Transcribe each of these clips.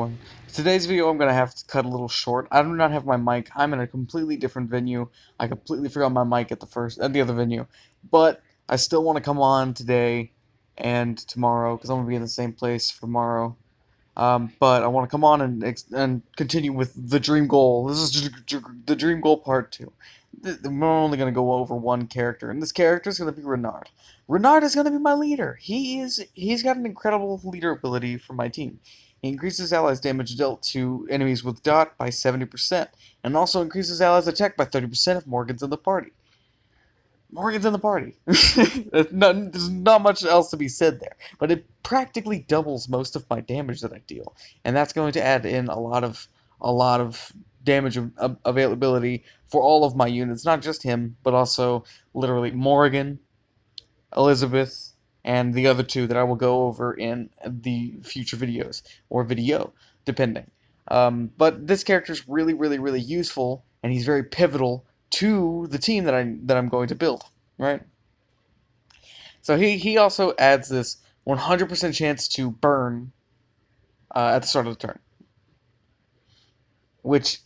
everyone. Today's video I'm going to have to cut a little short. I do not have my mic. I'm in a completely different venue. I completely forgot my mic at the other venue. But I still want to come on today and tomorrow because I'm going to be in the same place for tomorrow. But I want to come on and continue with the dream goal. This is the dream goal part 2. We're only going to go over one character, and this character is going to be Renard. Renard is going to be my leader. He's got an incredible leader ability for my team. He increases allies' damage dealt to enemies with dot by 70%, and also increases allies' attack by 30% if Morgan's in the party. Morgan's in the party. There's not much else to be said there, but it practically doubles most of my damage that I deal, and that's going to add in a lot of damage availability for all of my units, not just him, but also literally Morgan, Elizabeth, and the other two that I will go over in the future videos or video, depending. But this character is really, really, really useful, and he's very pivotal to the team that I'm going to build, right? So he also adds this 100% chance to burn at the start of the turn, which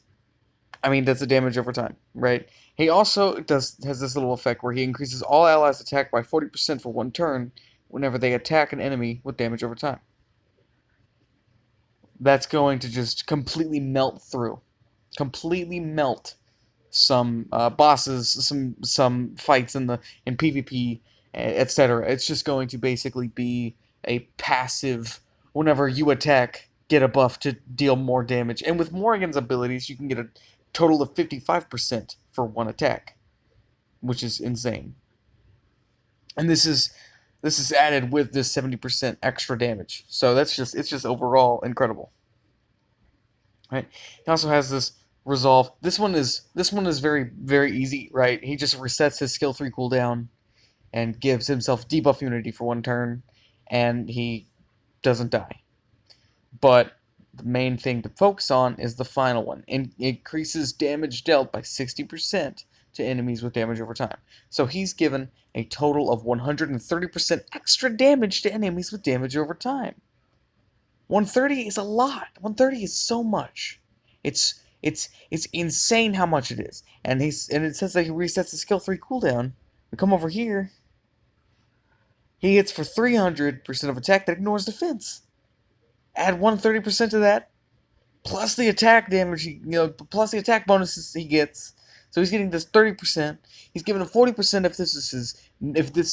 I mean that's a damage over time, right? He also has this little effect where he increases all allies' attack by 40% for one turn whenever they attack an enemy with damage over time. That's going to just completely melt some bosses, some fights in PvP, etc. It's just going to basically be a passive. Whenever you attack, get a buff to deal more damage. And with Morgan's abilities, you can get a total of 55% for one attack, which is insane. And this is added with this 70% extra damage. So it's just overall incredible. Right? He also has this resolve. This one is very very easy, right? He just resets his skill 3 cooldown and gives himself debuff immunity for one turn, and he doesn't die. But the main thing to focus on is the final one. It increases damage dealt by 60% to enemies with damage over time. So he's given a total of 130% extra damage to enemies with damage over time. 130 is a lot. 130 is so much. It's insane how much it is. And it says that he resets the skill 3 cooldown. We come over here. He hits for 300% of attack that ignores defense. Add 130% to that, plus the attack damage, plus the attack bonuses he gets. So he's getting this 30%. He's given a 40% if this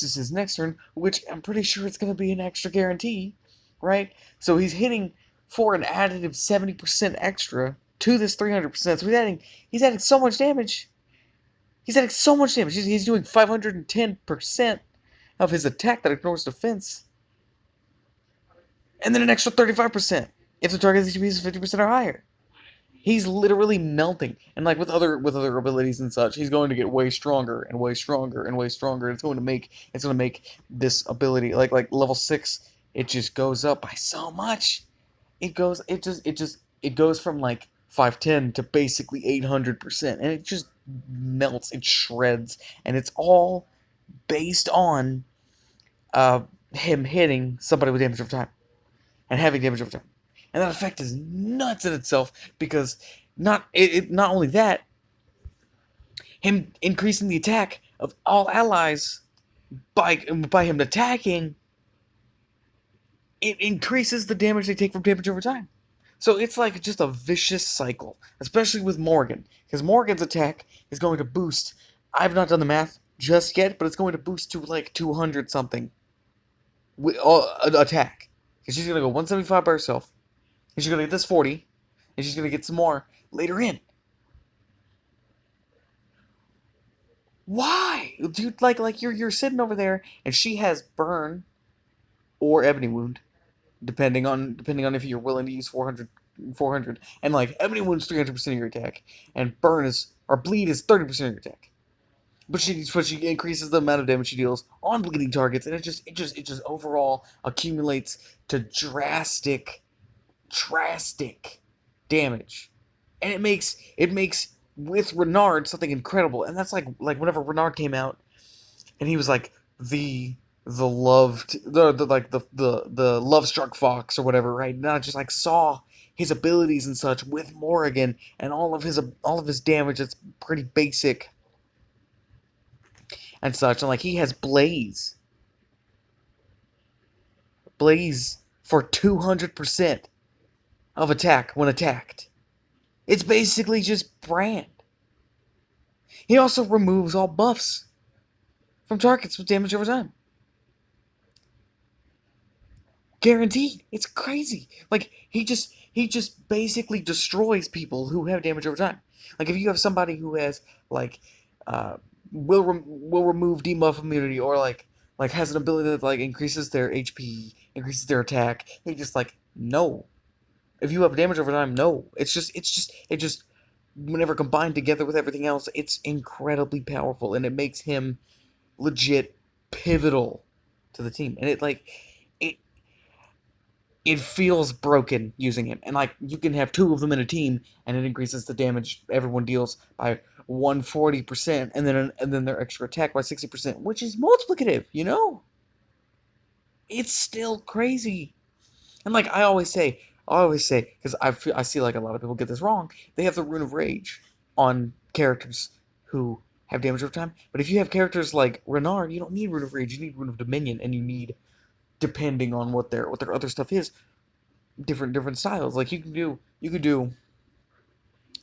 is his next turn, which I'm pretty sure it's going to be an extra guarantee, right? So he's hitting for an additive 70% extra to this 300%. So he's adding so much damage. He's adding so much damage. He's doing 510% of his attack that ignores defense. And then an extra 35% if the target HP is 50% or higher. He's literally melting, and like with other abilities and such, he's going to get way stronger and way stronger and way stronger. It's going to make this ability like level 6. It just goes up by so much. It goes from like 510 to basically 800%, and it just melts. It shreds, and it's all based on him hitting somebody with damage over time and having damage over time. And that effect is nuts in itself because not only that, him increasing the attack of all allies by him attacking, it increases the damage they take from damage over time. So it's like just a vicious cycle, especially with Morgan, because Morgan's attack is going to boost. I've not done the math just yet, but it's going to boost to like 200 something with attack. Because she's gonna go 175 by herself. And she's gonna get this 40, and she's gonna get some more later in. Why, dude? Like you're sitting over there, and she has burn or ebony wound, depending on if you're willing to use 400, and like ebony wound's 300% of your attack, and burn is or bleed is 30% of your attack. But she increases the amount of damage she deals on bleeding targets, and it just overall accumulates to drastic damage, and it makes with Renard something incredible. And that's like whenever Renard came out, and he was like the loved the love struck fox or whatever, right? Not just like saw his abilities and such with Morrigan and all of his damage that's pretty basic and such. And like he has Blaze for 200% of attack when attacked. It's basically just Brand. He also removes all buffs from targets with damage over time. Guaranteed. It's crazy. Like he just basically destroys people who have damage over time. Like if you have somebody who has like uh will remove debuff immunity, or like has an ability that like increases their HP, increases their attack, he just like no. If you have damage over time, no. It just whenever combined together with everything else, it's incredibly powerful, and it makes him legit pivotal to the team. And it it feels broken using him. And like you can have two of them in a team, and it increases the damage everyone deals by 140%, and then their extra attack by 60%, which is multiplicative. It's still crazy. And like I always say, because I see like a lot of people get this wrong. They have the Rune of Rage on characters who have damage over time. But if you have characters like Renard, you don't need Rune of Rage. You need Rune of Dominion, and you need, depending on what their other stuff is, different styles. Like you could do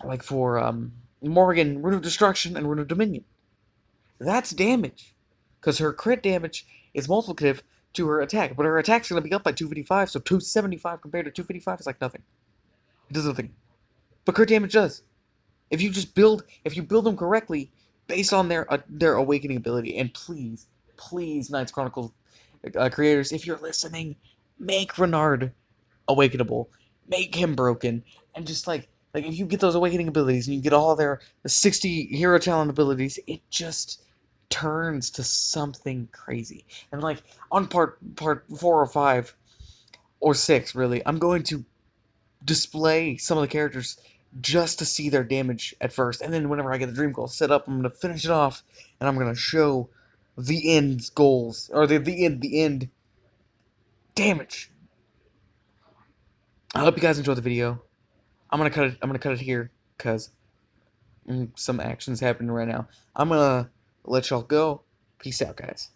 like for Morrigan, Rune of Destruction and Rune of Dominion. That's damage, because her crit damage is multiplicative to her attack, but her attack's gonna be up by 255, so 275 compared to 255 is like nothing. It does nothing. But crit damage does. If you build them correctly based on their awakening ability. And please, Knights Chronicles creators, if you're listening, make Renard awakenable, make him broken, and just like if you get those awakening abilities and you get all the 60 hero talent abilities, it just turns to something crazy. And like on part 4 or 5 or 6, really, I'm going to display some of the characters just to see their damage at first, and then whenever I get the dream goal set up, I'm gonna finish it off, and I'm gonna show the end goals, or the end damage. I hope you guys enjoyed the video. I'm gonna cut it here because some actions happening right now. I'm gonna let y'all go. Peace out, guys.